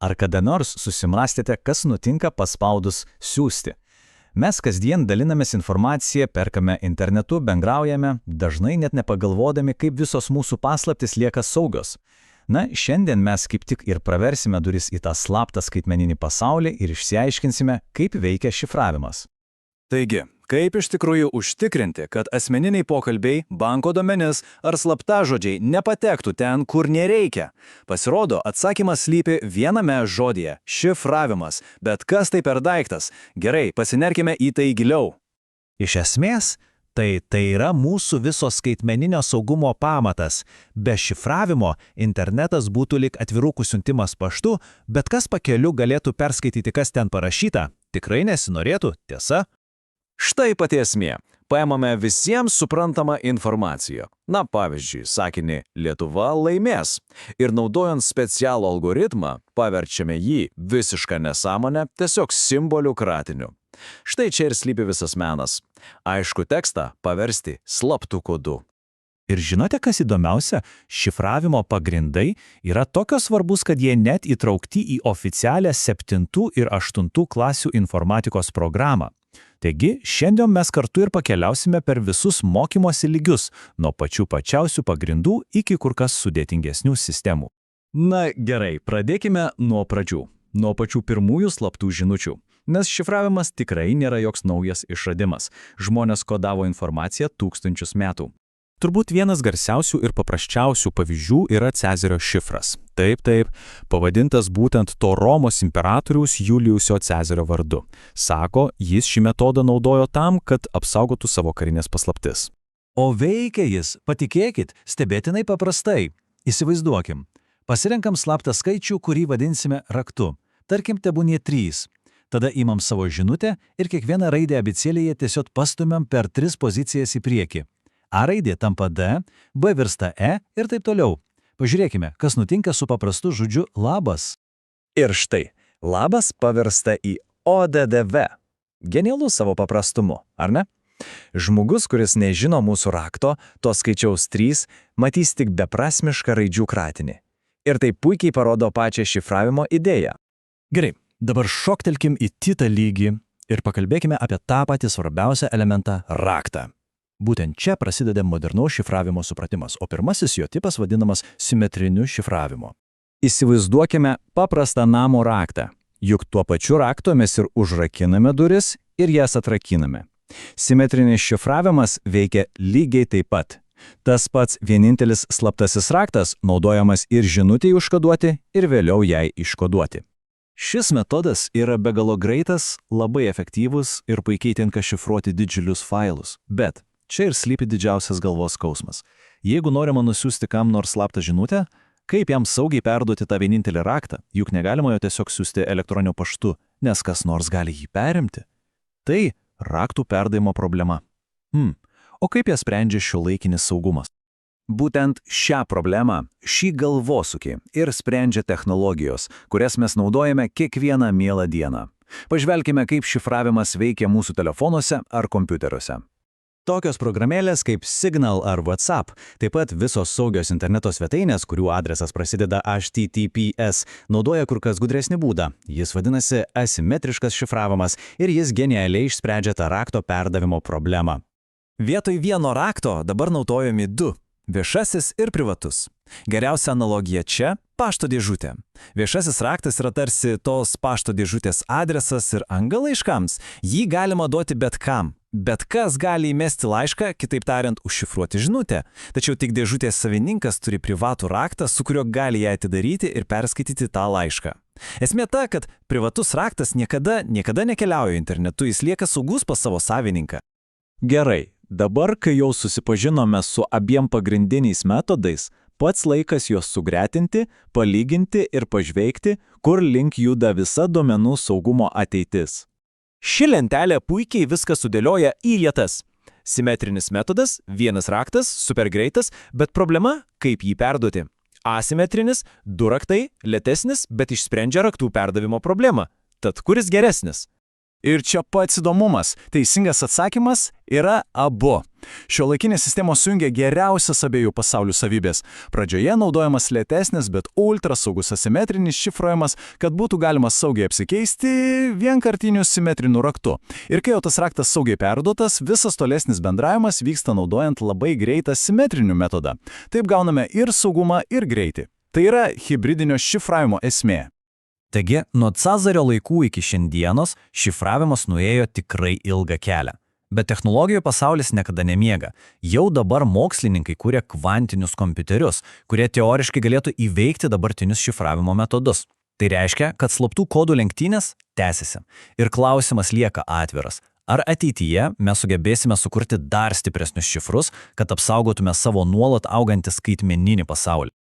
Ar kada nors susimastėte, kas nutinka paspaudus siųsti? Mes kasdien dalinamės informaciją, perkame internetu, bendraujame, dažnai net nepagalvodami, kaip visos mūsų paslaptys lieka saugios. Na, šiandien mes kaip tik ir praversime duris į tą slaptą skaitmeninį pasaulį ir išsiaiškinsime, kaip veikia šifravimas. Taigi, kaip iš tikrųjų užtikrinti, kad asmeniniai pokalbiai, banko duomenys ar slaptažodžiai nepatektų ten, kur nereikia? Pasirodo, atsakymas slypi viename žodyje – šifravimas. Bet kas tai per daiktas? Gerai, pasinerkime į tai giliau. Iš esmės, tai yra mūsų viso skaitmeninio saugumo pamatas. Be šifravimo internetas būtų lyg atvirukų siuntimas paštu, bet kas pakeliu galėtų perskaityti, kas ten parašyta. Tikrai nesinorėtų, tiesa? Štai pati esmė. Paimame visiems suprantamą informaciją. Na, pavyzdžiui, sakinį Lietuva laimės. Ir naudojant specialų algoritmą, paverčiame jį visišką nesąmonę tiesiog simbolių kratiniu. Štai čia ir slypi visas menas. Aišku, tekstą paversti slaptu kodu. Ir žinote, kas įdomiausia? Šifravimo pagrindai yra tokios svarbus, kad jie net įtraukti į oficialią 7 ir 8 klasių informatikos programą. Taigi, šiandien mes kartu ir pakeliausime per visus mokymosi lygius, nuo pačių pačiausių pagrindų iki kur kas sudėtingesnių sistemų. Na gerai, pradėkime nuo pradžių, nuo pačių pirmųjų slaptų žinučių. Nes šifravimas tikrai nėra joks naujas išradimas. Žmonės kodavo informaciją tūkstančius metų. Turbūt vienas garsiausių ir paprasčiausių pavyzdžių yra Cezario šifras. Taip, pavadintas būtent to Romos imperatoriaus Julijusio Cezario vardu. Sako, jis šį metodą naudojo tam, kad apsaugotų savo karinės paslaptis. O veikia jis, patikėkit, stebėtinai paprastai. Įsivaizduokim. Pasirenkam slaptą skaičių, kurį vadinsime raktu. Tarkim, tebūnie 3. Tada imam savo žinutę ir kiekvieną raidę abėcėlėje tiesiog pastumiam per 3 pozicijas į priekį. A raidė tampa D, B virsta E ir taip toliau. Pažiūrėkime, kas nutinka su paprastu žodžiu labas. Ir štai, labas pavirsta į ODDV. Genialu savo paprastumu, ar ne? Žmogus, kuris nežino mūsų rakto, to skaičiaus 3, matys tik beprasmišką raidžių kratinį. Ir tai puikiai parodo pačią šifravimo idėją. Gerai, dabar šoktelkim į kitą lygį ir pakalbėkime apie tą patį svarbiausią elementą – raktą. Būtent čia prasideda modernaus šifravimo supratimas, o pirmasis jo tipas vadinamas simetriniu šifravimu. Įsivaizduokime paprastą namo raktą. Juk tuo pačiu raktu mes ir užrakiname duris ir jas atrakiname. Simetrinis šifravimas veikia lygiai taip pat. Tas pats vienintelis slaptasis raktas naudojamas ir žinutei užkoduoti ir vėliau jai iškoduoti. Šis metodas yra be galo greitas, labai efektyvus ir puikiai tinka šifruoti didžiulius failus. Bet čia ir slypi didžiausias galvos skausmas. Jeigu norima nusiųsti kam nors slaptą žinutę, kaip jam saugiai perduoti tą vienintelį raktą, juk negalima jo tiesiog siųsti elektroniniu paštu, nes kas nors gali jį perimti. Tai raktų perdavimo problema. O kaip ją sprendžia šiuolaikinis saugumas? Būtent šią problemą, šį galvosūkį ir sprendžia technologijos, kurias mes naudojame kiekvieną mielą dieną. Pažvelkime, kaip šifravimas veikia mūsų telefonuose ar kompiuteriuose. Tokios programėlės kaip Signal ar WhatsApp, taip pat visos saugios interneto svetainės, kurių adresas prasideda HTTPS, naudoja kur kas gudresnį būdą. Jis vadinasi asimetriškas šifravimas ir jis genialiai išsprendžia tą rakto perdavimo problemą. Vietoj vieno rakto dabar naudojami 2 – viešasis ir privatus. Geriausia analogija čia – pašto dėžutė. Viešasis raktas yra tarsi tos pašto dėžutės adresas ir angą laiškams. Jį galima duoti bet kam. Bet kas gali įmesti laišką, kitaip tariant, užšifruoti žinutę. Tačiau tik dėžutės savininkas turi privatų raktą, su kuriuo gali ją atidaryti ir perskaityti tą laišką. Esmė ta, kad privatus raktas niekada nekeliauja internetu, jis lieka saugus pas savo savininką. Gerai, dabar, kai jau susipažinome su abiem pagrindiniais metodais, pats laikas juos sugretinti, palyginti ir pažveikti, kur link juda visa duomenų saugumo ateitis. Ši lentelė puikiai viską sudėlioja į vietas. Simetrinis metodas, vienas raktas, super greitas, bet problema, kaip jį perduoti. Asimetrinis, 2 raktai, lėtesnis, bet išsprendžia raktų perdavimo problemą. Tad kuris geresnis? Ir čia pats įdomumas. Teisingas atsakymas yra abu. Šiuolaikinės sistemos sujungia geriausias abiejų pasaulių savybės. Pradžioje naudojamas lėtesnis, bet ultrasaugus asimetrinis šifruojamas, kad būtų galima saugiai apsikeisti vienkartiniu simetriniu raktu. Ir kai jau tas raktas saugiai perduotas, visas tolesnis bendravimas vyksta naudojant labai greitą simetrinių metodą. Taip gauname ir saugumą, ir greitį. Tai yra hibridinio šifravimo esmė. Taigi, nuo Cazario laikų iki šiandienos šifravimas nuėjo tikrai ilgą kelią. Bet technologijų pasaulis niekada nemiega. Jau dabar mokslininkai kuria kvantinius kompiuterius, kurie teoriškai galėtų įveikti dabartinius šifravimo metodus. Tai reiškia, kad slaptų kodų lenktynės tęsiasi. Ir klausimas lieka atviras. Ar ateityje mes sugebėsime sukurti dar stipresnius šifrus, kad apsaugotume savo nuolat augantį skaitmeninį pasaulį?